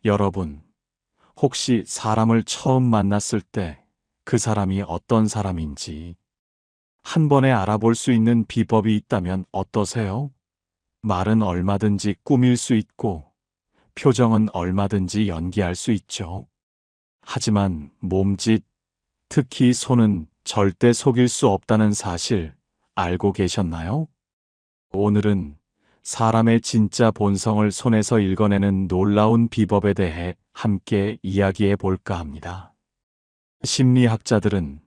여러분, 혹시 사람을 처음 만났을 때 그 사람이 어떤 사람인지 한 번에 알아볼 수 있는 비법이 있다면 어떠세요? 말은 얼마든지 꾸밀 수 있고 표정은 얼마든지 연기할 수 있죠. 하지만 몸짓, 특히 손은 절대 속일 수 없다는 사실 알고 계셨나요? 오늘은 사람의 진짜 본성을 손에서 읽어내는 놀라운 비법에 대해 함께 이야기해 볼까 합니다. 심리학자들은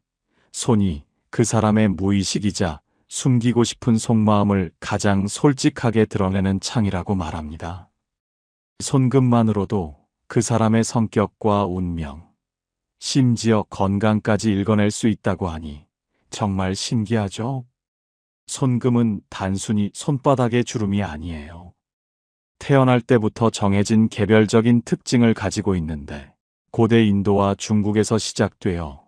손이 그 사람의 무의식이자 숨기고 싶은 속마음을 가장 솔직하게 드러내는 창이라고 말합니다. 손끝만으로도 그 사람의 성격과 운명, 심지어 건강까지 읽어낼 수 있다고 하니 정말 신기하죠? 손금은 단순히 손바닥의 주름이 아니에요. 태어날 때부터 정해진 개별적인 특징을 가지고 있는데 고대 인도와 중국에서 시작되어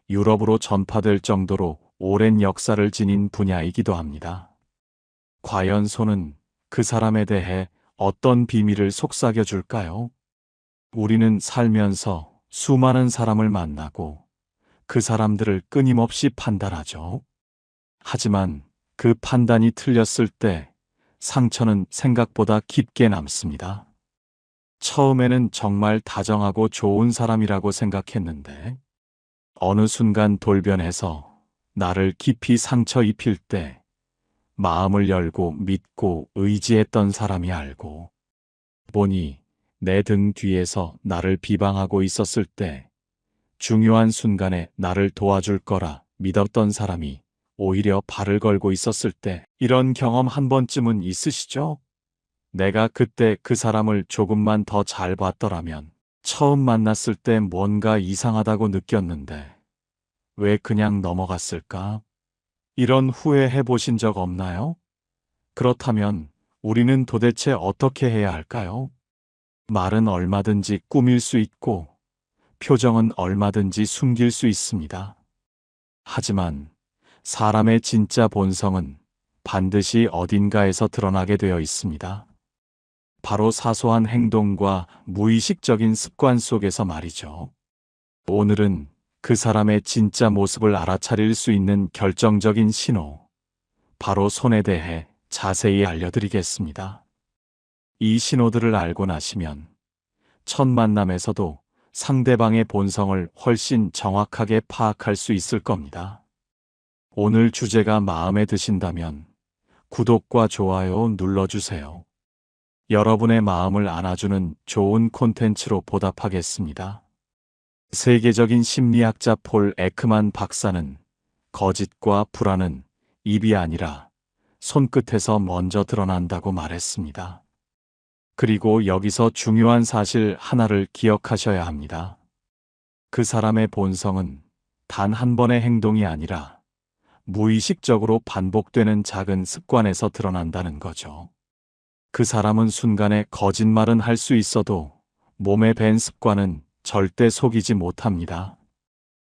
유럽으로 전파될 정도로 오랜 역사를 지닌 분야이기도 합니다. 과연 손은 그 사람에 대해 어떤 비밀을 속삭여 줄까요? 우리는 살면서 수많은 사람을 만나고 그 사람들을 끊임없이 판단하죠. 하지만 그 판단이 틀렸을 때 상처는 생각보다 깊게 남습니다. 처음에는 정말 다정하고 좋은 사람이라고 생각했는데 어느 순간 돌변해서 나를 깊이 상처 입힐 때 마음을 열고 믿고 의지했던 사람이 알고 보니 내 등 뒤에서 나를 비방하고 있었을 때 중요한 순간에 나를 도와줄 거라 믿었던 사람이 오히려 발을 걸고 있었을 때 이런 경험 한 번쯤은 있으시죠? 내가 그때 그 사람을 조금만 더 잘 봤더라면 처음 만났을 때 뭔가 이상하다고 느꼈는데 왜 그냥 넘어갔을까? 이런 후회해 보신 적 없나요? 그렇다면 우리는 도대체 어떻게 해야 할까요? 말은 얼마든지 꾸밀 수 있고 표정은 얼마든지 숨길 수 있습니다. 하지만 사람의 진짜 본성은 반드시 어딘가에서 드러나게 되어 있습니다. 바로 사소한 행동과 무의식적인 습관 속에서 말이죠. 오늘은 그 사람의 진짜 모습을 알아차릴 수 있는 결정적인 신호, 바로 손에 대해 자세히 알려드리겠습니다. 이 신호들을 알고 나시면 첫 만남에서도 상대방의 본성을 훨씬 정확하게 파악할 수 있을 겁니다. 오늘 주제가 마음에 드신다면 구독과 좋아요 눌러주세요. 여러분의 마음을 안아주는 좋은 콘텐츠로 보답하겠습니다. 세계적인 심리학자 폴 에크만 박사는 거짓과 불안은 입이 아니라 손끝에서 먼저 드러난다고 말했습니다. 그리고 여기서 중요한 사실 하나를 기억하셔야 합니다. 그 사람의 본성은 단 한 번의 행동이 아니라 무의식적으로 반복되는 작은 습관에서 드러난다는 거죠. 그 사람은 순간에 거짓말은 할 수 있어도 몸에 밴 습관은 절대 속이지 못합니다.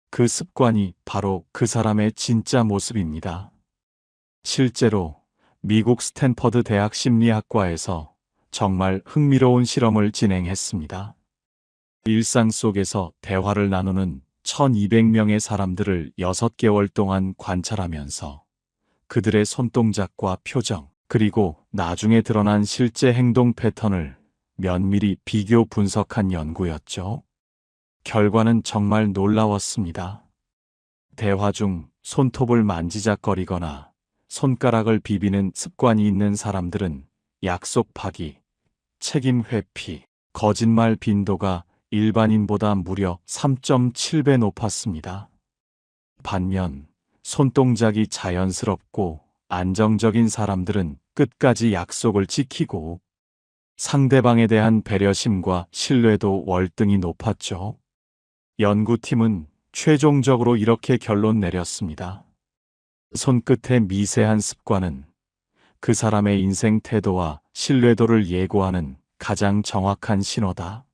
그 습관이 바로 그 사람의 진짜 모습입니다. 실제로 미국 스탠퍼드 대학 심리학과에서 정말 흥미로운 실험을 진행했습니다. 일상 속에서 대화를 나누는 1200명의 사람들을 6개월 동안 관찰하면서 그들의 손동작과 표정, 그리고 나중에 드러난 실제 행동 패턴을 면밀히 비교 분석한 연구였죠. 결과는 정말 놀라웠습니다. 대화 중 손톱을 만지작거리거나 손가락을 비비는 습관이 있는 사람들은 약속 파기, 책임 회피, 거짓말 빈도가 일반인보다 무려 3.7배 높았습니다. 반면 손동작이 자연스럽고 안정적인 사람들은 끝까지 약속을 지키고 상대방에 대한 배려심과 신뢰도 월등히 높았죠. 연구팀은 최종적으로 이렇게 결론 내렸습니다. 손끝의 미세한 습관은 그 사람의 인생 태도와 신뢰도를 예고하는 가장 정확한 신호다.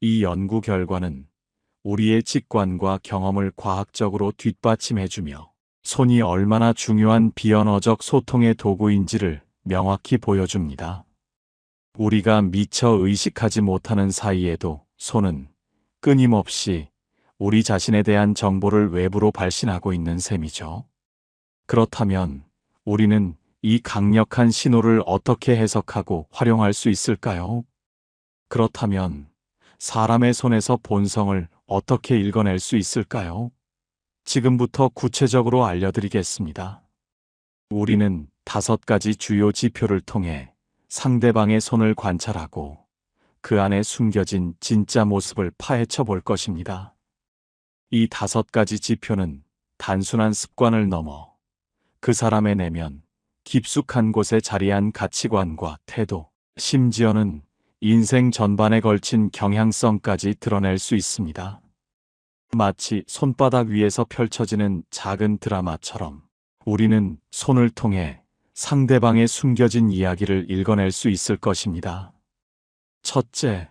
이 연구 결과는 우리의 직관과 경험을 과학적으로 뒷받침해주며 손이 얼마나 중요한 비언어적 소통의 도구인지를 명확히 보여줍니다. 우리가 미처 의식하지 못하는 사이에도 손은 끊임없이 우리 자신에 대한 정보를 외부로 발신하고 있는 셈이죠. 그렇다면 우리는 이 강력한 신호를 어떻게 해석하고 활용할 수 있을까요? 그렇다면 사람의 손에서 본성을 어떻게 읽어낼 수 있을까요? 지금부터 구체적으로 알려드리겠습니다. 우리는 5가지 주요 지표를 통해 상대방의 손을 관찰하고 그 안에 숨겨진 진짜 모습을 파헤쳐 볼 것입니다. 이 5가지 지표는 단순한 습관을 넘어 그 사람의 내면, 깊숙한 곳에 자리한 가치관과 태도, 심지어는 인생 전반에 걸친 경향성까지 드러낼 수 있습니다. 마치 손바닥 위에서 펼쳐지는 작은 드라마처럼 우리는 손을 통해 상대방의 숨겨진 이야기를 읽어낼 수 있을 것입니다. 첫째,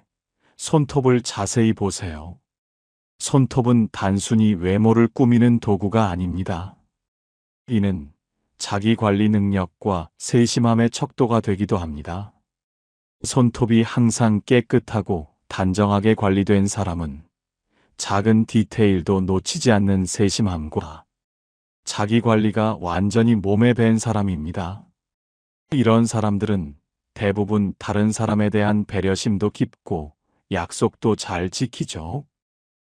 손톱을 자세히 보세요. 손톱은 단순히 외모를 꾸미는 도구가 아닙니다. 이는 자기 관리 능력과 세심함의 척도가 되기도 합니다. 손톱이 항상 깨끗하고 단정하게 관리된 사람은 작은 디테일도 놓치지 않는 세심함과 자기 관리가 완전히 몸에 밴 사람입니다. 이런 사람들은 대부분 다른 사람에 대한 배려심도 깊고 약속도 잘 지키죠.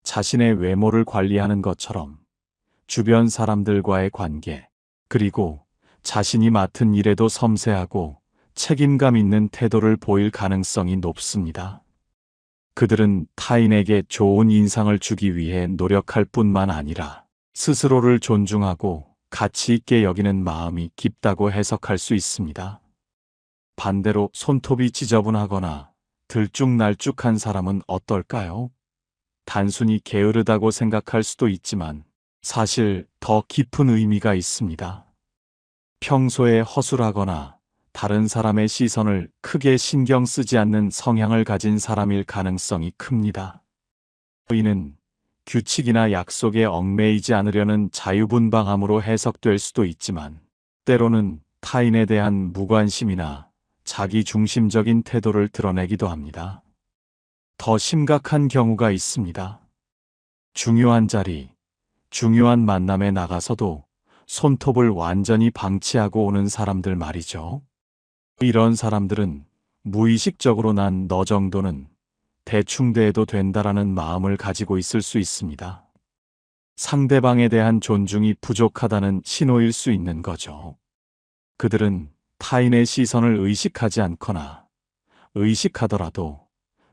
자신의 외모를 관리하는 것처럼 주변 사람들과의 관계, 그리고 자신이 맡은 일에도 섬세하고 책임감 있는 태도를 보일 가능성이 높습니다. 그들은 타인에게 좋은 인상을 주기 위해 노력할 뿐만 아니라 스스로를 존중하고 가치 있게 여기는 마음이 깊다고 해석할 수 있습니다. 반대로 손톱이 지저분하거나 들쭉날쭉한 사람은 어떨까요? 단순히 게으르다고 생각할 수도 있지만 사실 더 깊은 의미가 있습니다. 평소에 허술하거나 다른 사람의 시선을 크게 신경 쓰지 않는 성향을 가진 사람일 가능성이 큽니다. 이는 규칙이나 약속에 얽매이지 않으려는 자유분방함으로 해석될 수도 있지만 때로는 타인에 대한 무관심이나 자기중심적인 태도를 드러내기도 합니다. 더 심각한 경우가 있습니다. 중요한 자리, 중요한 만남에 나가서도 손톱을 완전히 방치하고 오는 사람들 말이죠. 이런 사람들은 무의식적으로 난 너 정도는 대충 대해도 된다라는 마음을 가지고 있을 수 있습니다. 상대방에 대한 존중이 부족하다는 신호일 수 있는 거죠. 그들은 타인의 시선을 의식하지 않거나 의식하더라도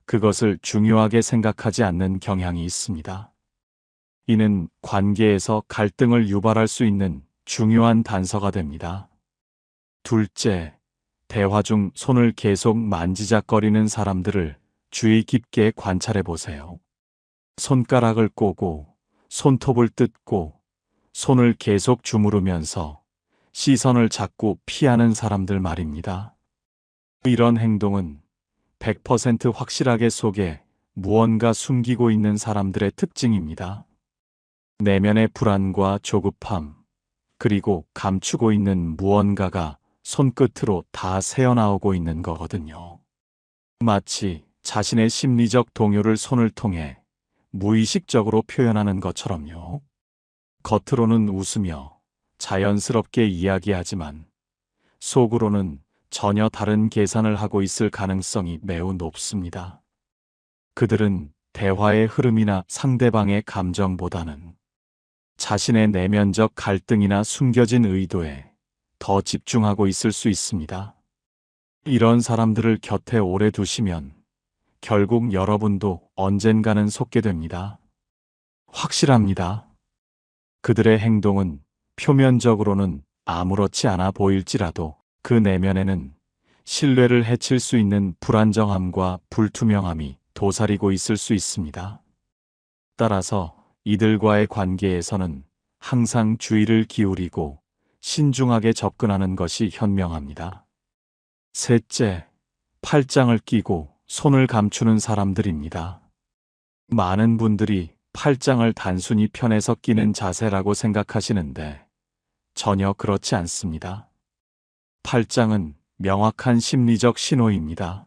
그것을 중요하게 생각하지 않는 경향이 있습니다. 이는 관계에서 갈등을 유발할 수 있는 중요한 단서가 됩니다. 둘째, 대화 중 손을 계속 만지작거리는 사람들을 주의 깊게 관찰해 보세요. 손가락을 꼬고 손톱을 뜯고 손을 계속 주무르면서 시선을 자꾸 피하는 사람들 말입니다. 이런 행동은 100% 확실하게 속에 무언가 숨기고 있는 사람들의 특징입니다. 내면의 불안과 조급함, 그리고 감추고 있는 무언가가 손끝으로 다 새어나오고 있는 거거든요. 마치 자신의 심리적 동요를 손을 통해 무의식적으로 표현하는 것처럼요. 겉으로는 웃으며 자연스럽게 이야기하지만 속으로는 전혀 다른 계산을 하고 있을 가능성이 매우 높습니다. 그들은 대화의 흐름이나 상대방의 감정보다는 자신의 내면적 갈등이나 숨겨진 의도에 더 집중하고 있을 수 있습니다. 이런 사람들을 곁에 오래 두시면 결국 여러분도 언젠가는 속게 됩니다. 확실합니다. 그들의 행동은 표면적으로는 아무렇지 않아 보일지라도 그 내면에는 신뢰를 해칠 수 있는 불안정함과 불투명함이 도사리고 있을 수 있습니다. 따라서 이들과의 관계에서는 항상 주의를 기울이고 신중하게 접근하는 것이 현명합니다. 셋째, 팔짱을 끼고 손을 감추는 사람들입니다. 많은 분들이 팔짱을 단순히 편해서 끼는 자세라고 생각하시는데 전혀 그렇지 않습니다. 팔짱은 명확한 심리적 신호입니다.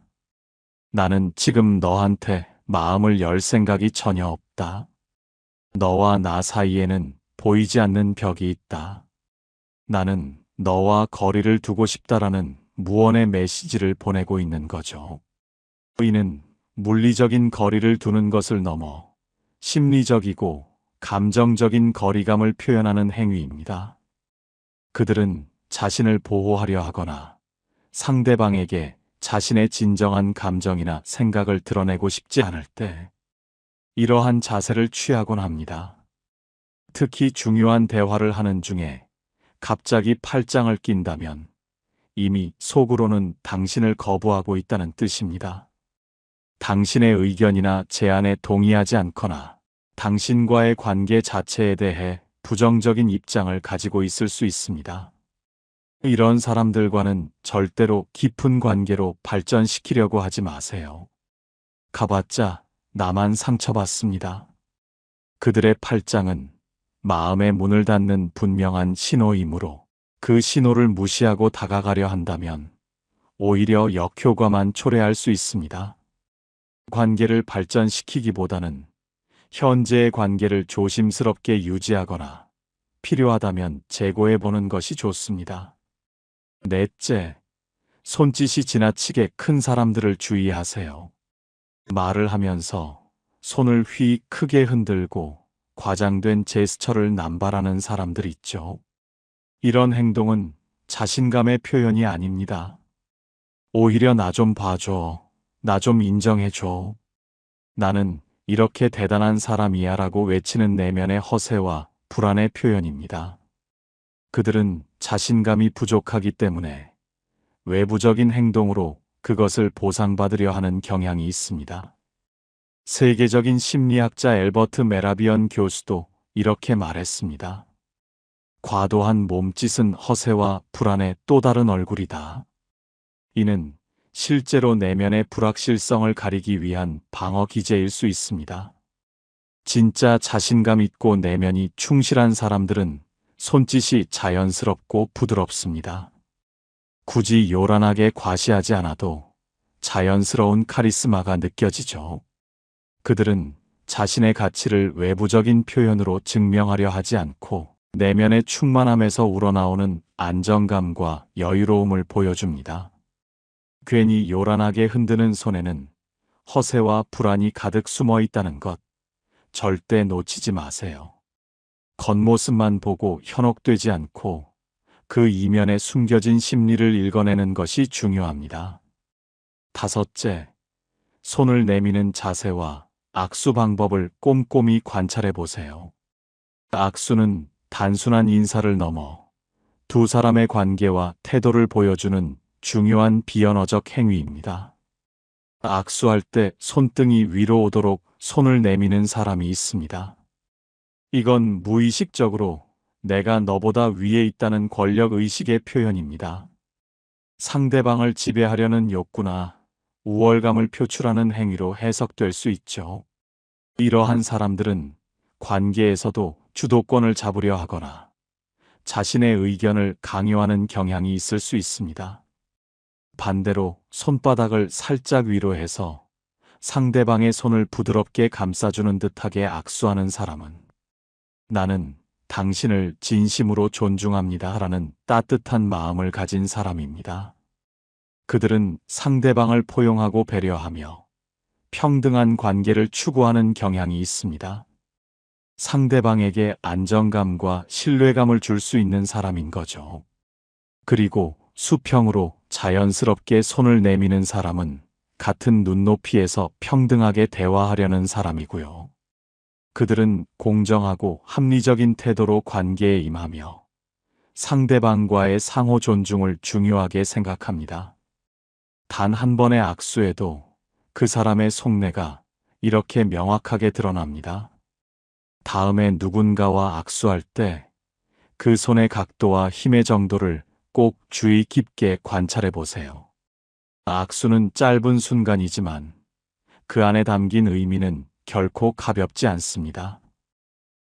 나는 지금 너한테 마음을 열 생각이 전혀 없다. 너와 나 사이에는 보이지 않는 벽이 있다. 나는 너와 거리를 두고 싶다라는 무언의 메시지를 보내고 있는 거죠. 이는 물리적인 거리를 두는 것을 넘어 심리적이고 감정적인 거리감을 표현하는 행위입니다. 그들은 자신을 보호하려 하거나 상대방에게 자신의 진정한 감정이나 생각을 드러내고 싶지 않을 때 이러한 자세를 취하곤 합니다. 특히 중요한 대화를 하는 중에 갑자기 팔짱을 낀다면 이미 속으로는 당신을 거부하고 있다는 뜻입니다. 당신의 의견이나 제안에 동의하지 않거나 당신과의 관계 자체에 대해 부정적인 입장을 가지고 있을 수 있습니다. 이런 사람들과는 절대로 깊은 관계로 발전시키려고 하지 마세요. 가봤자 나만 상처받습니다. 그들의 팔짱은 마음의 문을 닫는 분명한 신호이므로 그 신호를 무시하고 다가가려 한다면 오히려 역효과만 초래할 수 있습니다. 관계를 발전시키기보다는 현재의 관계를 조심스럽게 유지하거나 필요하다면 재고해보는 것이 좋습니다. 넷째, 손짓이 지나치게 큰 사람들을 주의하세요. 말을 하면서 손을 휘 크게 흔들고 과장된 제스처를 남발하는 사람들 있죠. 이런 행동은 자신감의 표현이 아닙니다. 오히려 나 좀 봐줘. 나 좀 인정해줘. 나는 이렇게 대단한 사람이야 라고 외치는 내면의 허세와 불안의 표현입니다. 그들은 자신감이 부족하기 때문에 외부적인 행동으로 그것을 보상받으려 하는 경향이 있습니다. 세계적인 심리학자 엘버트 메라비언 교수도 이렇게 말했습니다. 과도한 몸짓은 허세와 불안의 또 다른 얼굴이다. 이는 실제로 내면의 불확실성을 가리기 위한 방어 기제일 수 있습니다. 진짜 자신감 있고 내면이 충실한 사람들은 손짓이 자연스럽고 부드럽습니다. 굳이 요란하게 과시하지 않아도 자연스러운 카리스마가 느껴지죠. 그들은 자신의 가치를 외부적인 표현으로 증명하려 하지 않고 내면의 충만함에서 우러나오는 안정감과 여유로움을 보여줍니다. 괜히 요란하게 흔드는 손에는 허세와 불안이 가득 숨어 있다는 것 절대 놓치지 마세요. 겉모습만 보고 현혹되지 않고 그 이면에 숨겨진 심리를 읽어내는 것이 중요합니다. 다섯째, 손을 내미는 자세와 악수 방법을 꼼꼼히 관찰해 보세요. 악수는 단순한 인사를 넘어 두 사람의 관계와 태도를 보여주는 중요한 비언어적 행위입니다. 악수할 때 손등이 위로 오도록 손을 내미는 사람이 있습니다. 이건 무의식적으로 내가 너보다 위에 있다는 권력의식의 표현입니다. 상대방을 지배하려는 욕구나 우월감을 표출하는 행위로 해석될 수 있죠. 이러한 사람들은 관계에서도 주도권을 잡으려 하거나 자신의 의견을 강요하는 경향이 있을 수 있습니다. 반대로 손바닥을 살짝 위로 해서 상대방의 손을 부드럽게 감싸주는 듯하게 악수하는 사람은 나는 당신을 진심으로 존중합니다 라는 따뜻한 마음을 가진 사람입니다. 그들은 상대방을 포용하고 배려하며 평등한 관계를 추구하는 경향이 있습니다. 상대방에게 안정감과 신뢰감을 줄 수 있는 사람인 거죠. 그리고 수평으로 자연스럽게 손을 내미는 사람은 같은 눈높이에서 평등하게 대화하려는 사람이고요. 그들은 공정하고 합리적인 태도로 관계에 임하며 상대방과의 상호 존중을 중요하게 생각합니다. 단 한 번의 악수에도 그 사람의 속내가 이렇게 명확하게 드러납니다. 다음에 누군가와 악수할 때 그 손의 각도와 힘의 정도를 꼭 주의 깊게 관찰해 보세요. 악수는 짧은 순간이지만 그 안에 담긴 의미는 결코 가볍지 않습니다.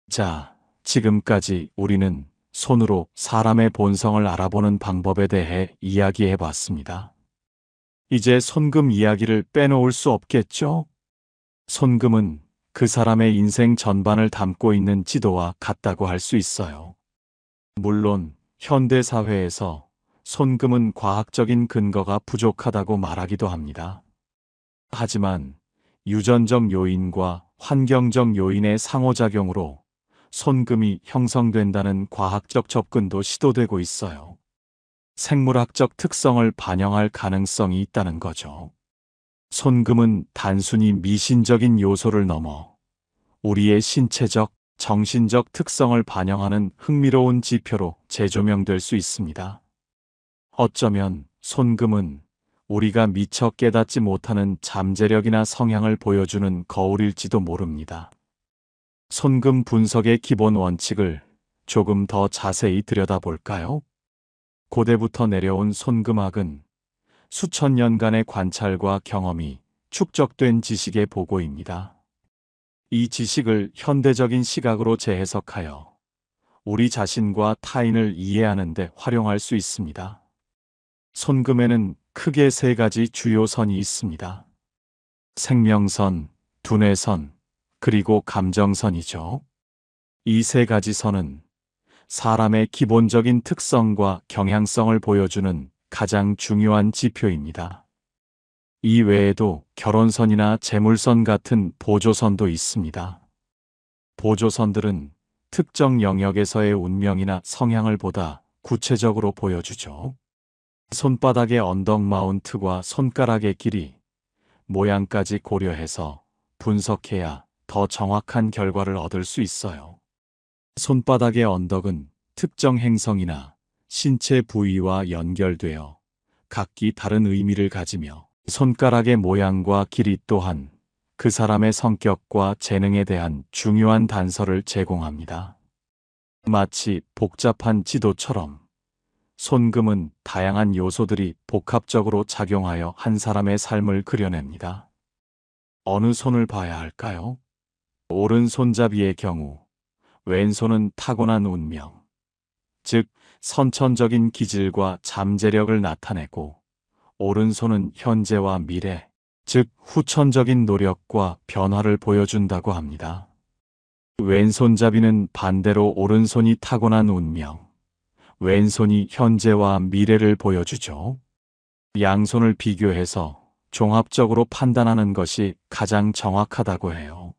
자, 지금까지 우리는 손으로 사람의 본성을 알아보는 방법에 대해 이야기해 봤습니다. 이제 손금 이야기를 빼놓을 수 없겠죠? 손금은 그 사람의 인생 전반을 담고 있는 지도와 같다고 할 수 있어요. 물론 현대 사회에서 손금은 과학적인 근거가 부족하다고 말하기도 합니다. 하지만 유전적 요인과 환경적 요인의 상호작용으로 손금이 형성된다는 과학적 접근도 시도되고 있어요. 생물학적 특성을 반영할 가능성이 있다는 거죠. 손금은 단순히 미신적인 요소를 넘어 우리의 신체적, 정신적 특성을 반영하는 흥미로운 지표로 재조명될 수 있습니다. 어쩌면 손금은 우리가 미처 깨닫지 못하는 잠재력이나 성향을 보여주는 거울일지도 모릅니다. 손금 분석의 기본 원칙을 조금 더 자세히 들여다볼까요? 고대부터 내려온 손금학은 수천 년간의 관찰과 경험이 축적된 지식의 보고입니다. 이 지식을 현대적인 시각으로 재해석하여 우리 자신과 타인을 이해하는 데 활용할 수 있습니다. 손금에는 크게 세 가지 주요 선이 있습니다. 생명선, 두뇌선, 그리고 감정선이죠. 이 세 가지 선은 사람의 기본적인 특성과 경향성을 보여주는 가장 중요한 지표입니다. 이 외에도 결혼선이나 재물선 같은 보조선도 있습니다. 보조선들은 특정 영역에서의 운명이나 성향을 보다 구체적으로 보여주죠. 손바닥의 언덕 마운트와 손가락의 길이, 모양까지 고려해서 분석해야 더 정확한 결과를 얻을 수 있어요. 손바닥의 언덕은 특정 행성이나 신체 부위와 연결되어 각기 다른 의미를 가지며 손가락의 모양과 길이 또한 그 사람의 성격과 재능에 대한 중요한 단서를 제공합니다. 마치 복잡한 지도처럼 손금은 다양한 요소들이 복합적으로 작용하여 한 사람의 삶을 그려냅니다. 어느 손을 봐야 할까요? 오른손잡이의 경우 왼손은 타고난 운명, 즉 선천적인 기질과 잠재력을 나타내고, 오른손은 현재와 미래, 즉 후천적인 노력과 변화를 보여준다고 합니다. 왼손잡이는 반대로 오른손이 타고난 운명, 왼손이 현재와 미래를 보여주죠. 양손을 비교해서 종합적으로 판단하는 것이 가장 정확하다고 해요.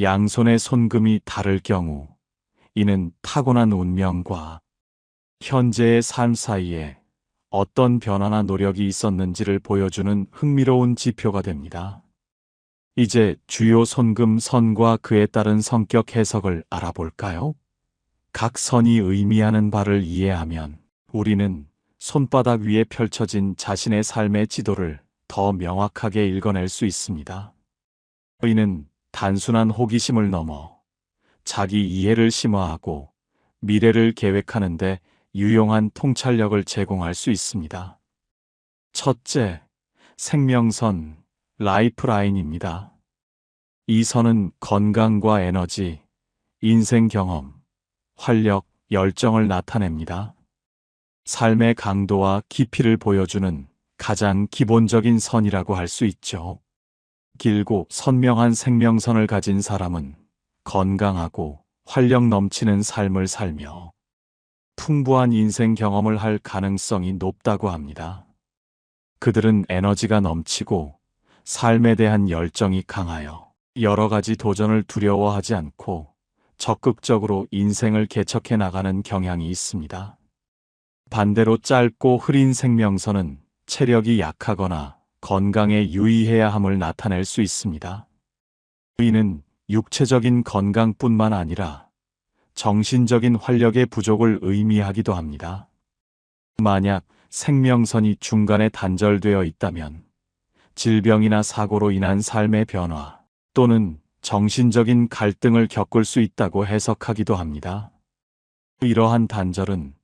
양손의 손금이 다를 경우 이는 타고난 운명과 현재의 삶 사이에 어떤 변화나 노력이 있었는지를 보여주는 흥미로운 지표가 됩니다. 이제 주요 손금 선과 그에 따른 성격 해석을 알아볼까요? 각 선이 의미하는 바를 이해하면 우리는 손바닥 위에 펼쳐진 자신의 삶의 지도를 더 명확하게 읽어낼 수 있습니다. 이는 단순한 호기심을 넘어 자기 이해를 심화하고 미래를 계획하는 데 유용한 통찰력을 제공할 수 있습니다. 첫째, 생명선, 라이프라인입니다. 이 선은 건강과 에너지, 인생 경험, 활력, 열정을 나타냅니다. 삶의 강도와 깊이를 보여주는 가장 기본적인 선이라고 할 수 있죠. 길고 선명한 생명선을 가진 사람은 건강하고 활력 넘치는 삶을 살며 풍부한 인생 경험을 할 가능성이 높다고 합니다. 그들은 에너지가 넘치고 삶에 대한 열정이 강하여 여러 가지 도전을 두려워하지 않고 적극적으로 인생을 개척해 나가는 경향이 있습니다. 반대로 짧고 흐린 생명선은 체력이 약하거나 건강에 유의해야 함을 나타낼 수 있습니다. 이는 육체적인 건강뿐만 아니라 정신적인 활력의 부족을 의미하기도 합니다. 만약 생명선이 중간에 단절되어 있다면 질병이나 사고로 인한 삶의 변화 또는 정신적인 갈등을 겪을 수 있다고 해석하기도 합니다. 이러한 단절은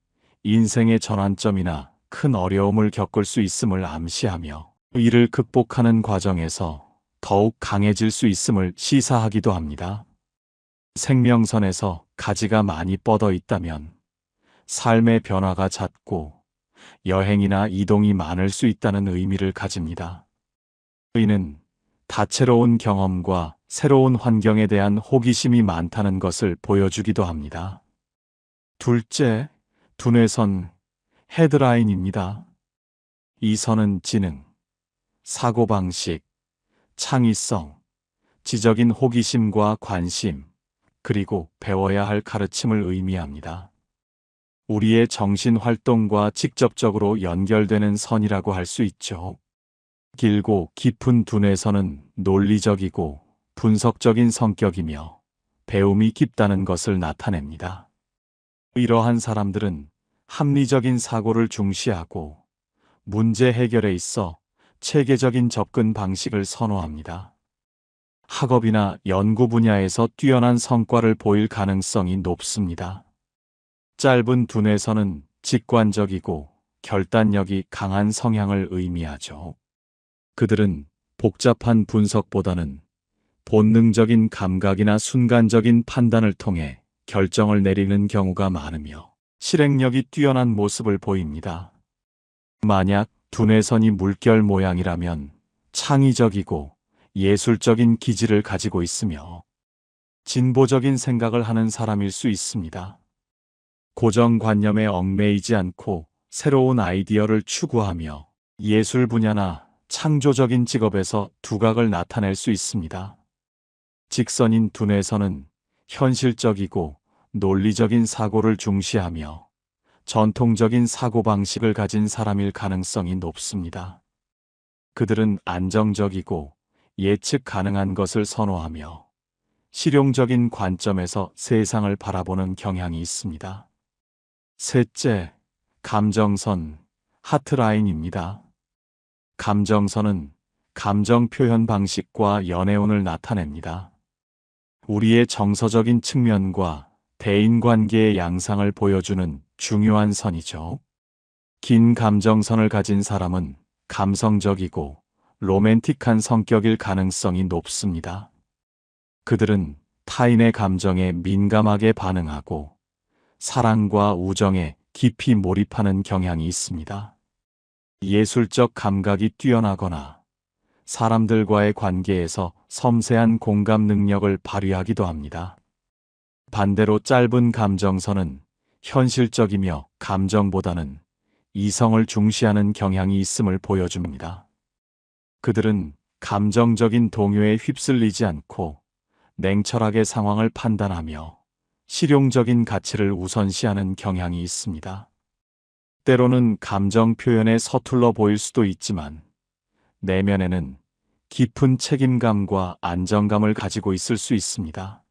인생의 전환점이나 큰 어려움을 겪을 수 있음을 암시하며 이를 극복하는 과정에서 더욱 강해질 수 있음을 시사하기도 합니다. 생명선에서 가지가 많이 뻗어 있다면 삶의 변화가 잦고 여행이나 이동이 많을 수 있다는 의미를 가집니다. 이는 다채로운 경험과 새로운 환경에 대한 호기심이 많다는 것을 보여주기도 합니다. 둘째, 두뇌선, 헤드라인입니다. 이 선은 지능, 사고방식, 창의성, 지적인 호기심과 관심, 그리고 배워야 할 가르침을 의미합니다. 우리의 정신 활동과 직접적으로 연결되는 선이라고 할 수 있죠. 길고 깊은 두뇌선은 논리적이고 분석적인 성격이며 배움이 깊다는 것을 나타냅니다. 이러한 사람들은 합리적인 사고를 중시하고 문제 해결에 있어 체계적인 접근 방식을 선호합니다. 학업이나 연구 분야에서 뛰어난 성과를 보일 가능성이 높습니다. 짧은 두뇌선은 직관적이고 결단력이 강한 성향을 의미하죠. 그들은 복잡한 분석보다는 본능적인 감각이나 순간적인 판단을 통해 결정을 내리는 경우가 많으며 실행력이 뛰어난 모습을 보입니다. 만약 두뇌선이 물결 모양이라면 창의적이고 예술적인 기질을 가지고 있으며 진보적인 생각을 하는 사람일 수 있습니다. 고정관념에 얽매이지 않고 새로운 아이디어를 추구하며 예술 분야나 창조적인 직업에서 두각을 나타낼 수 있습니다. 직선인 두뇌선은 현실적이고 논리적인 사고를 중시하며 전통적인 사고방식을 가진 사람일 가능성이 높습니다. 그들은 안정적이고 예측 가능한 것을 선호하며 실용적인 관점에서 세상을 바라보는 경향이 있습니다. 셋째, 감정선, 하트라인입니다. 감정선은 감정 표현 방식과 연애운을 나타냅니다. 우리의 정서적인 측면과 대인관계의 양상을 보여주는 중요한 선이죠. 긴 감정선을 가진 사람은 감성적이고 로맨틱한 성격일 가능성이 높습니다. 그들은 타인의 감정에 민감하게 반응하고 사랑과 우정에 깊이 몰입하는 경향이 있습니다. 예술적 감각이 뛰어나거나 사람들과의 관계에서 섬세한 공감 능력을 발휘하기도 합니다. 반대로 짧은 감정선은 현실적이며 감정보다는 이성을 중시하는 경향이 있음을 보여줍니다. 그들은 감정적인 동요에 휩쓸리지 않고 냉철하게 상황을 판단하며 실용적인 가치를 우선시하는 경향이 있습니다. 때로는 감정 표현에 서툴러 보일 수도 있지만 내면에는 깊은 책임감과 안정감을 가지고 있을 수 있습니다.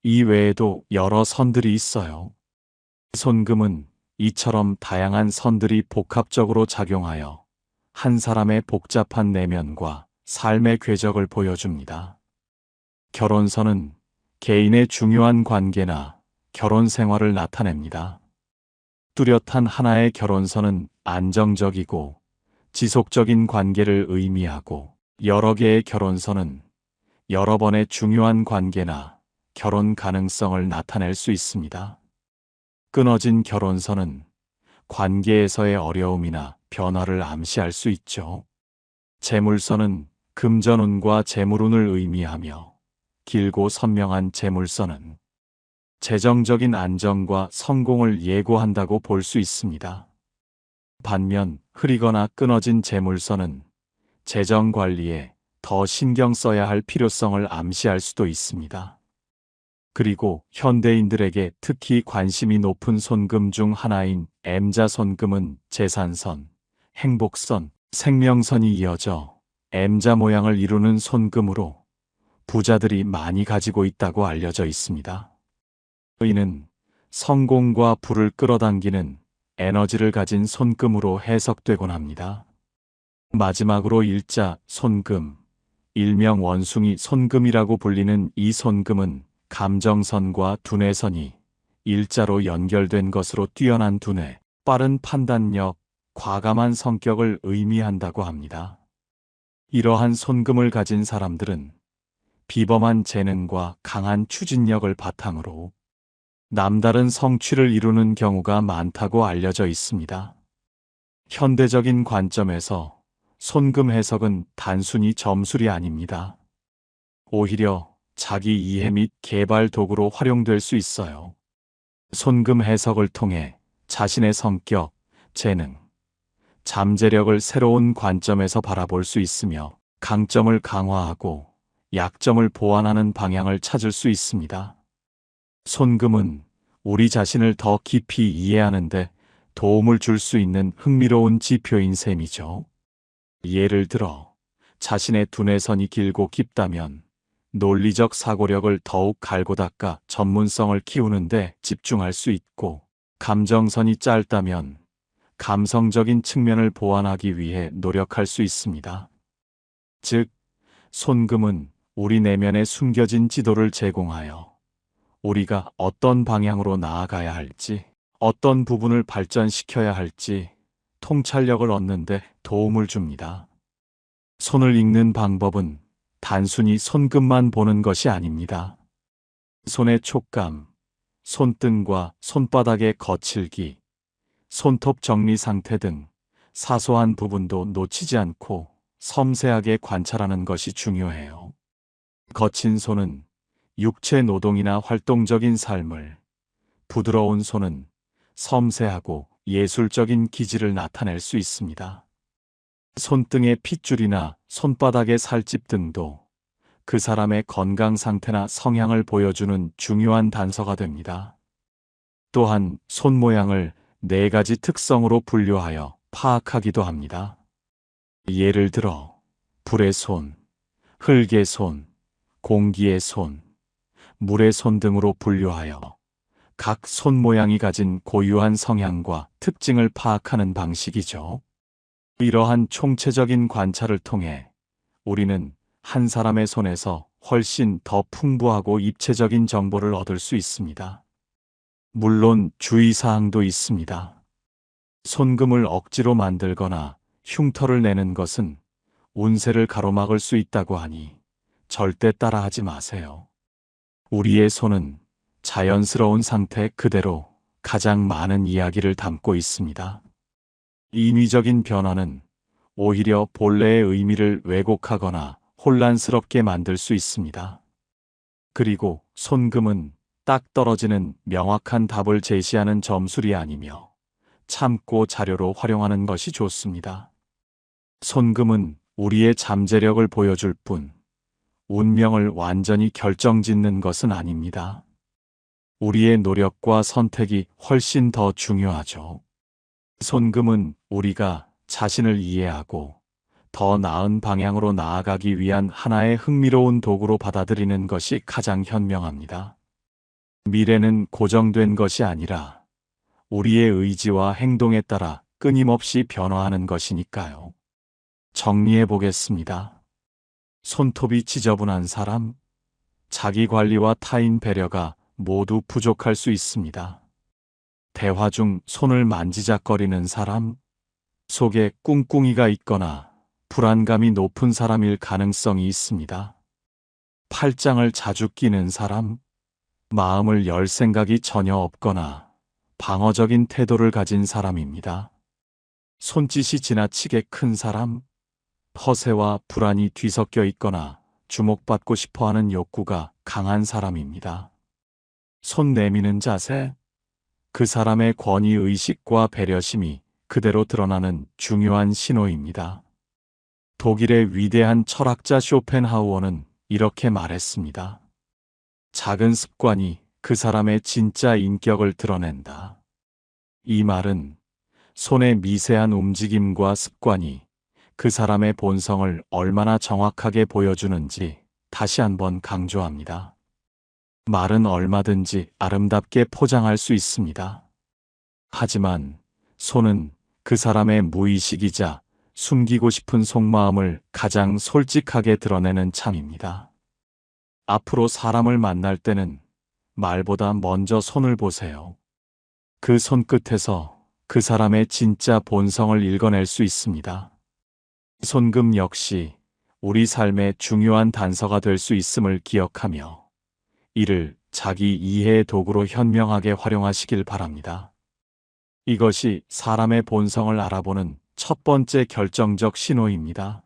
이 외에도 여러 선들이 있어요. 손금은 이처럼 다양한 선들이 복합적으로 작용하여 한 사람의 복잡한 내면과 삶의 궤적을 보여줍니다. 결혼선은 개인의 중요한 관계나 결혼 생활을 나타냅니다. 뚜렷한 하나의 결혼선은 안정적이고 지속적인 관계를 의미하고 여러 개의 결혼선은 여러 번의 중요한 관계나 결혼 가능성을 나타낼 수 있습니다. 끊어진 결혼선은 관계에서의 어려움이나 변화를 암시할 수 있죠. 재물선은 금전운과 재물운을 의미하며 길고 선명한 재물선은 재정적인 안정과 성공을 예고한다고 볼 수 있습니다. 반면 흐리거나 끊어진 재물선은 재정 관리에 더 신경 써야 할 필요성을 암시할 수도 있습니다. 그리고 현대인들에게 특히 관심이 높은 손금 중 하나인 M자 손금은 재산선, 행복선, 생명선이 이어져 M자 모양을 이루는 손금으로 부자들이 많이 가지고 있다고 알려져 있습니다. 이는 성공과 부를 끌어당기는 에너지를 가진 손금으로 해석되곤 합니다. 마지막으로 일자 손금, 일명 원숭이 손금이라고 불리는 이 손금은 감정선과 두뇌선이 일자로 연결된 것으로 뛰어난 두뇌, 빠른 판단력, 과감한 성격을 의미한다고 합니다. 이러한 손금을 가진 사람들은 비범한 재능과 강한 추진력을 바탕으로 남다른 성취를 이루는 경우가 많다고 알려져 있습니다. 현대적인 관점에서 손금 해석은 단순히 점술이 아닙니다. 오히려 자기 이해 및 개발 도구로 활용될 수 있어요. 손금 해석을 통해 자신의 성격, 재능, 잠재력을 새로운 관점에서 바라볼 수 있으며 강점을 강화하고 약점을 보완하는 방향을 찾을 수 있습니다. 손금은 우리 자신을 더 깊이 이해하는데 도움을 줄 수 있는 흥미로운 지표인 셈이죠. 예를 들어 자신의 두뇌선이 길고 깊다면 논리적 사고력을 더욱 갈고 닦아 전문성을 키우는데 집중할 수 있고, 감정선이 짧다면 감성적인 측면을 보완하기 위해 노력할 수 있습니다. 즉, 손금은 우리 내면에 숨겨진 지도를 제공하여 우리가 어떤 방향으로 나아가야 할지, 어떤 부분을 발전시켜야 할지 통찰력을 얻는 데 도움을 줍니다. 손을 읽는 방법은 단순히 손금만 보는 것이 아닙니다. 손의 촉감, 손등과 손바닥의 거칠기, 손톱 정리 상태 등 사소한 부분도 놓치지 않고 섬세하게 관찰하는 것이 중요해요. 거친 손은 육체 노동이나 활동적인 삶을, 부드러운 손은 섬세하고 예술적인 기질을 나타낼 수 있습니다. 손등의 핏줄이나 손바닥의 살집 등도 그 사람의 건강 상태나 성향을 보여주는 중요한 단서가 됩니다. 또한 손 모양을 4가지 특성으로 분류하여 파악하기도 합니다. 예를 들어 불의 손, 흙의 손, 공기의 손, 물의 손 등으로 분류하여 각 손 모양이 가진 고유한 성향과 특징을 파악하는 방식이죠. 이러한 총체적인 관찰을 통해 우리는 한 사람의 손에서 훨씬 더 풍부하고 입체적인 정보를 얻을 수 있습니다. 물론 주의사항도 있습니다. 손금을 억지로 만들거나 흉터를 내는 것은 운세를 가로막을 수 있다고 하니 절대 따라하지 마세요. 우리의 손은 자연스러운 상태 그대로 가장 많은 이야기를 담고 있습니다. 인위적인 변화는 오히려 본래의 의미를 왜곡하거나 혼란스럽게 만들 수 있습니다. 그리고 손금은 딱 떨어지는 명확한 답을 제시하는 점술이 아니며 참고 자료로 활용하는 것이 좋습니다. 손금은 우리의 잠재력을 보여줄 뿐 운명을 완전히 결정짓는 것은 아닙니다. 우리의 노력과 선택이 훨씬 더 중요하죠. 손금은 우리가 자신을 이해하고 더 나은 방향으로 나아가기 위한 하나의 흥미로운 도구로 받아들이는 것이 가장 현명합니다. 미래는 고정된 것이 아니라 우리의 의지와 행동에 따라 끊임없이 변화하는 것이니까요. 정리해 보겠습니다. 손톱이 지저분한 사람, 자기 관리와 타인 배려가 모두 부족할 수 있습니다. 대화 중 손을 만지작거리는 사람, 속에 꿍꿍이가 있거나 불안감이 높은 사람일 가능성이 있습니다. 팔짱을 자주 끼는 사람, 마음을 열 생각이 전혀 없거나 방어적인 태도를 가진 사람입니다. 손짓이 지나치게 큰 사람, 허세와 불안이 뒤섞여 있거나 주목받고 싶어하는 욕구가 강한 사람입니다. 손 내미는 자세, 그 사람의 권위의식과 배려심이 그대로 드러나는 중요한 신호입니다. 독일의 위대한 철학자 쇼펜하우어는 이렇게 말했습니다. 작은 습관이 그 사람의 진짜 인격을 드러낸다. 이 말은 손의 미세한 움직임과 습관이 그 사람의 본성을 얼마나 정확하게 보여주는지 다시 한번 강조합니다. 말은 얼마든지 아름답게 포장할 수 있습니다. 하지만 손은 그 사람의 무의식이자 숨기고 싶은 속마음을 가장 솔직하게 드러내는 참입니다. 앞으로 사람을 만날 때는 말보다 먼저 손을 보세요. 그 손끝에서 그 사람의 진짜 본성을 읽어낼 수 있습니다. 손금 역시 우리 삶의 중요한 단서가 될 수 있음을 기억하며 이를 자기 이해의 도구로 현명하게 활용하시길 바랍니다. 이것이 사람의 본성을 알아보는 첫 번째 결정적 신호입니다.